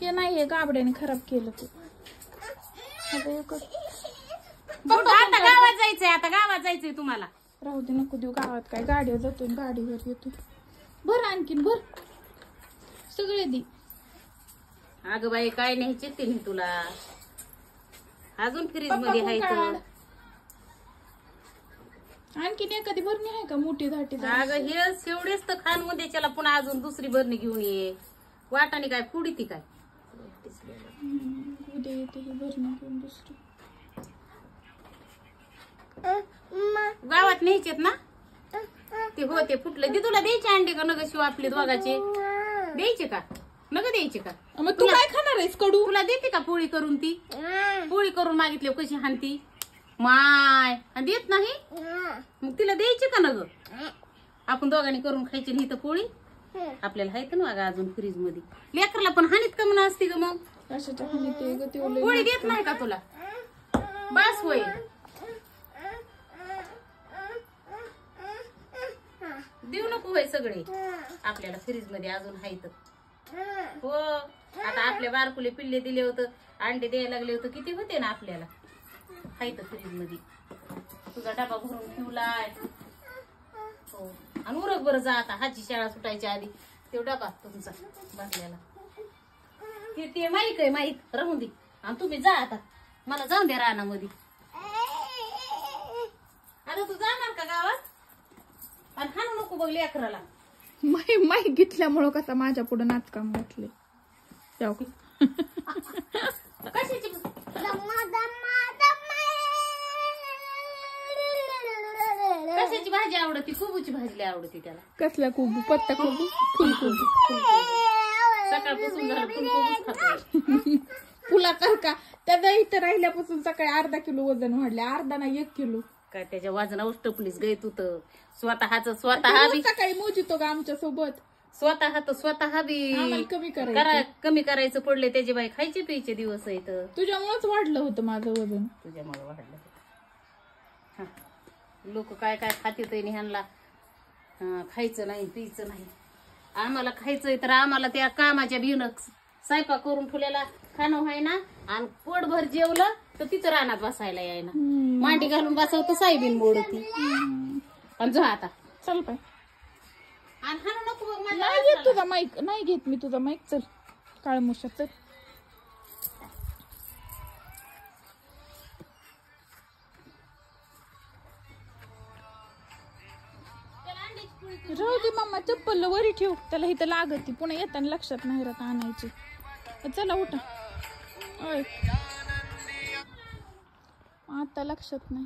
हे नाहीये गाबड्याने खराब केलं ते. आता गावात जायचंय, आता गावात जायचंय तुम्हाला. राहू दे, नको देऊ गावात. काय गाडीवर जातोय, गाडीवर येतो. भर आणखीन भर, सगळे दे. अगं बाई काय न्यायचे ते नाही तुला, अजून फ्रीज मध्ये आहे. आणखीन एखादी भरणी आहे का मोठी धाटी? अगं हे एवढेच तर खान मध्ये त्याला पुन्हा अजून दुसरी भरणी घेऊन ये. वाटाने काय पुडी ती काय उद्या येते ही भरणी घेऊन दुसरी. गावात न्यायचेत ना ते? हो ते फुटलं ते तुला द्यायचे अंडे का नग? शिव आपले दोघाचे द्यायचे का नग? द्यायचे का? मग तू काय खाणार आहेस कडू? तुला देते का पोळी करून? ती पोळी करून मागितली कशी हानती माय, देत नाही मग तिला द्यायची का नग? आपण दोघांनी करून खायची नाही तर पोळी आपल्याला हायत ना अगं अजून फ्रीज मध्ये. लेकरला पण हानीत का म्हणून असते ग? मग कशाच्या हानीत आहे ग? ते पोळी देत नाही का तुला? बस होय, देऊ नको होय सगळे आपल्याला फ्रीज मध्ये अजून हायत. हो आता आपल्या बारकुले पिल्ले दिले होतं, अंडे द्यायला लागले होते, किती होते ना आपल्याला हायत फ्रीज मध्ये. तुझा डबा भरून ठेवलाय. हो आणि उरक बरं जा आता, हाची शाळा सुटायच्या आधी तो डबा तुमचा भरलेला. ते माईक आहे, माईक राहून दे आणि तुम्ही जा आता. मला जाऊन द्या रानामध्ये. आता तू जाणार का गावात? आणि हाणू नको बघ लेकराला. माई घेतल्यामुळं कसा माझ्या पुढे नाचकाम घातले. कशाची कशाची भाजी आवडती? कोबूची भाजी आवडती त्याला. कसला कोबू? पत्ता कोबू? फुलकोबू? सकाळपासून झालं फुलकोबूच खातोय. फुला तर का त्याचा इथं राहिल्यापासून सकाळी अर्धा किलो वजन वाढले. अर्धा नाही 1 किलो. काय त्याच्या वजनावर टपलीच गय तू तर. स्वतः बी सकाळी मोजितो का आमच्या सोबत? स्वतः बी कमी करायचं पडले त्याची बाई. खायचे प्यायचे दिवस आहेत. तुझ्यामुळेच वाढलं होतं माझं वजन. तुझ्यामुळे वाढलं. लोक काय काय खाते ह्यांना खायचं नाही प्यायचं नाही. आम्हाला खायचंय तर आम्हाला त्या कामाच्या भिन स्वयंपाक करून ठेवलेला खाणं आहे ना. आणि पोटभर जेवलं तर तिथं रानात बसायला याय ना. मांडी घालून बसवतं सायबीन मोडती. आणि जा आता चल पाय. आणि हाणू नको बघ. नाही घेत तुझा माईक, नाही घेत मी तुझा माईक. चल काळमुशा चल. राहू दे मम्मा, चप्पल वरी ठेव. त्याला इथं लागत ती पुन्हा येताना लक्षात नाही राहत आणायची. चला उठा. आता लक्षात नाही.